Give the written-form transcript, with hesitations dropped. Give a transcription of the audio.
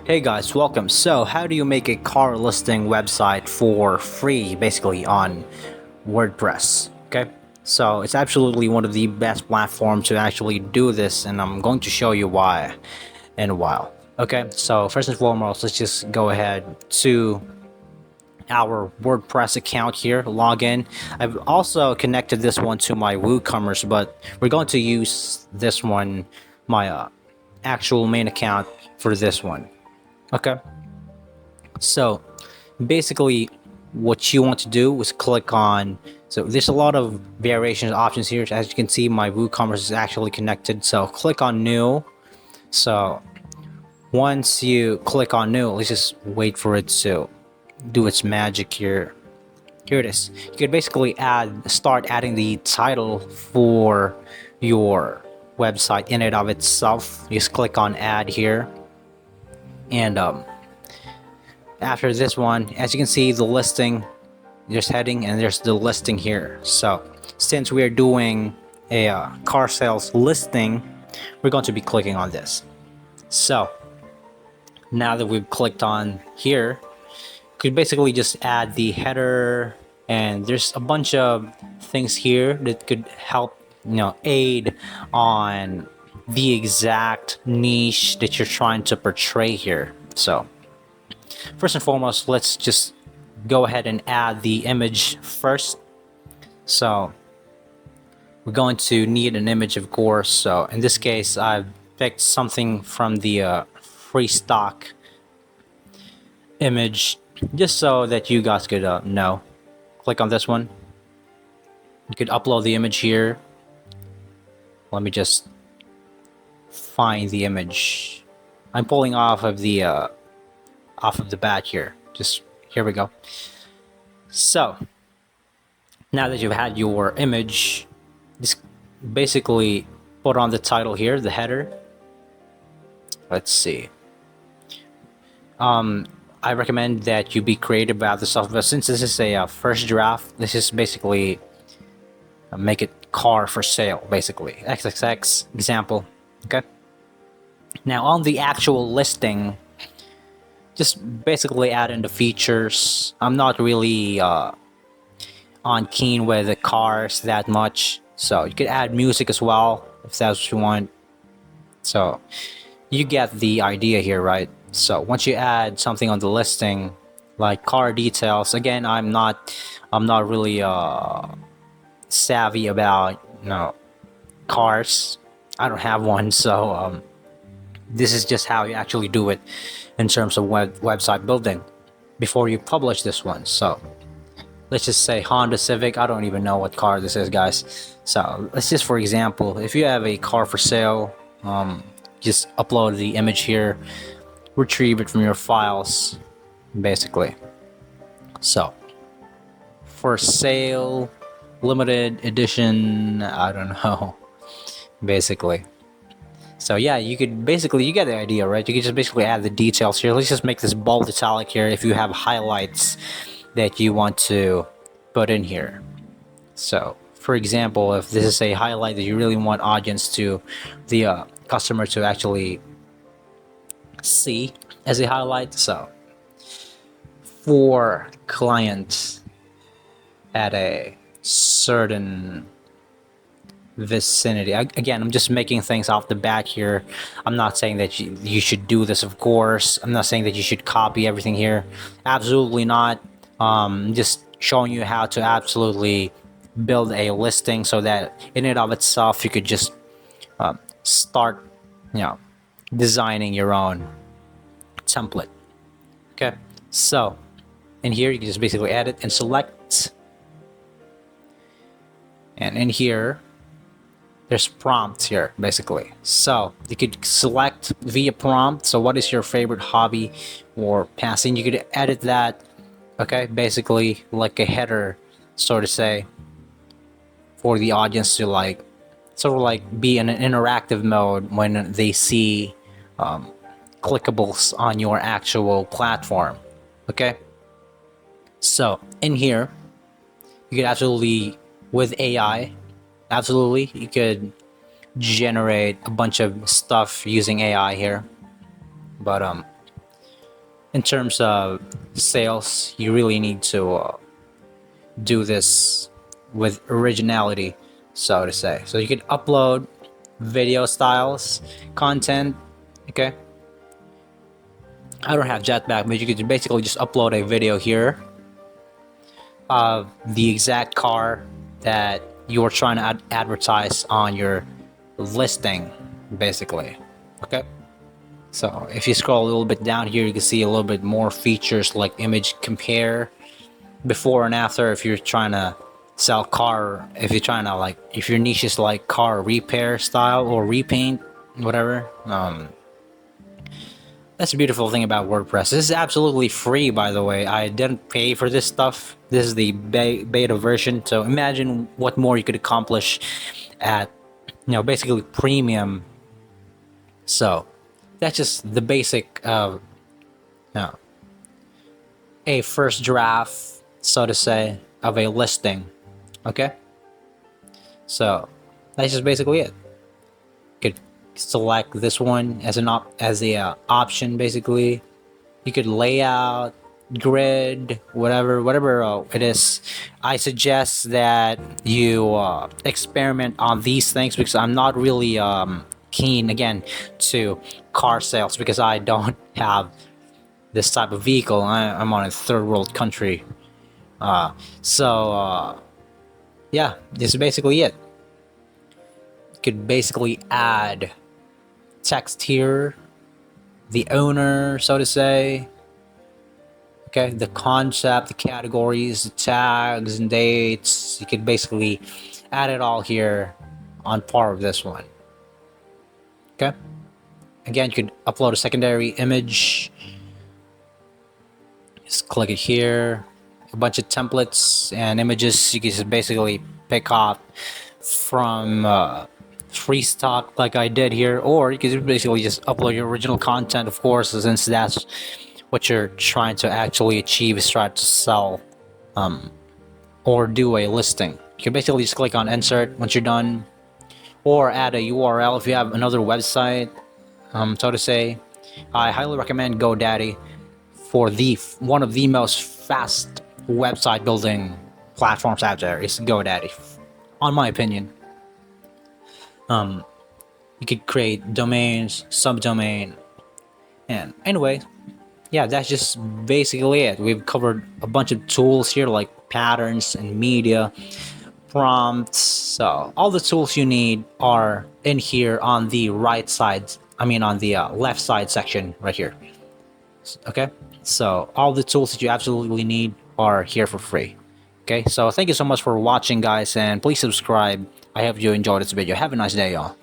Hey guys, welcome. So, how do you make a car listing website for free, basically on WordPress? Okay, so it's absolutely one of the best platforms to actually do this, and I'm going to show you why in a while. Okay, so first and foremost, let's just go ahead to our WordPress account here, log in. I've also connected this one to my WooCommerce, but we're going to use this one, my actual main account for this one. Okay, so basically what you want to do is click on, so there's a lot of variations options here. As you can see, my WooCommerce is actually connected, so click on new. So once you click on new, let's just wait for it to do its magic here. Here it is. You could basically start adding the title for your website in and of itself. You just click on add here, and after this one, as you can see, the listing, there's heading and there's the listing here. So since we are doing a car sales listing, we're going to be clicking on this. So now that we've clicked on here, you could basically just add the header, and there's a bunch of things here that could help, aid on the exact niche that you're trying to portray here. So first and foremost, let's just go ahead and add the image first. So we're going to need an image, of course. So in this case, I've picked something from the free stock image, just so that you guys could know. Click on this one. You could upload the image here. Let me just find the image. I'm pulling off of the bat here. Just here we go. So now that you've had your image, just basically put on the title here, the header. Let's see. I recommend that you be creative about the stuff, but since this is a first draft, this is basically make it car for sale, basically XXX example. Okay, now on the actual listing, just basically add in the features. I'm not really on keen with the cars that much, so you could add music as well if that's what you want. So you get the idea here, right? So once you add something on the listing, like car details, again, I'm not really savvy about cars. I don't have one, so this is just how you actually do it in terms of website building before you publish this one. So let's just say Honda Civic. I don't even know what car this is, guys. So let's just, for example, if you have a car for sale, just upload the image here, retrieve it from your files, basically. So for sale, limited edition, I don't know, basically. So yeah, you could basically, you get the idea, right? You could just basically add the details here. Let's just make this bold italic here if you have highlights that you want to put in here. So for example, if this is a highlight that you really want audience to, the customer to actually see as a highlight, so for clients at a certain vicinity. Again, I'm just making things off the bat here. I'm not saying that you should do this, of course. I'm not saying that you should copy everything here. Absolutely not. Just showing you how to absolutely build a listing so that in and of itself you could just start designing your own template. Okay, so in here you can just basically edit and select, and in here there's prompts here, basically. So you could select via prompt. So what is your favorite hobby or passing? You could edit that. Okay, basically like a header, so to say, for the audience to sort of like be in an interactive mode when they see clickables on your actual platform. Okay, so in here you could absolutely, with AI, absolutely you could generate a bunch of stuff using AI here, but in terms of sales, you really need to do this with originality, so to say. So you could upload video styles, content. Okay, I don't have Jetpack, but you could basically just upload a video here of the exact car that you're trying to advertise on your listing, basically. Okay, so if you scroll a little bit down here, you can see a little bit more features like image compare, before and after. If you're trying to sell car, if you're trying to, like, if your niche is like car repair style or repaint, whatever. That's the beautiful thing about WordPress. This is absolutely free, by the way. I didn't pay for this stuff. This is the beta version. So imagine what more you could accomplish at, basically premium. So that's just the basic of, a first draft, so to say, of a listing. Okay, so that's just basically it. You could select this one as an option. Basically, you could layout, grid, whatever it is. I suggest that you experiment on these things, because I'm not really keen, again, to car sales, because I don't have this type of vehicle. I'm on a third world country. Yeah, this is basically it. You could basically add text here, the owner, so to say. Okay, the concept, the categories, the tags and dates. You could basically add it all here on par of this one. Okay, again, you could upload a secondary image. Just click it here. A bunch of templates and images you can just basically pick off from free stock, like I did here, or you can basically just upload your original content, of course, since that's what you're trying to actually achieve, is try to sell or do a listing. You can basically just click on insert once you're done, or add a URL if you have another website, so to say. I highly recommend GoDaddy for one of the most fast website building platforms out there. Is GoDaddy, on my opinion. You could create domains, subdomain, and anyway, yeah, that's just basically it. We've covered a bunch of tools here, like patterns and media, prompts. So all the tools you need are in here on the right side. I mean, on the left side section right here. Okay, so all the tools that you absolutely need are here for free. Okay, so thank you so much for watching, guys, and please subscribe. I hope you enjoyed this video. Have a nice day, y'all.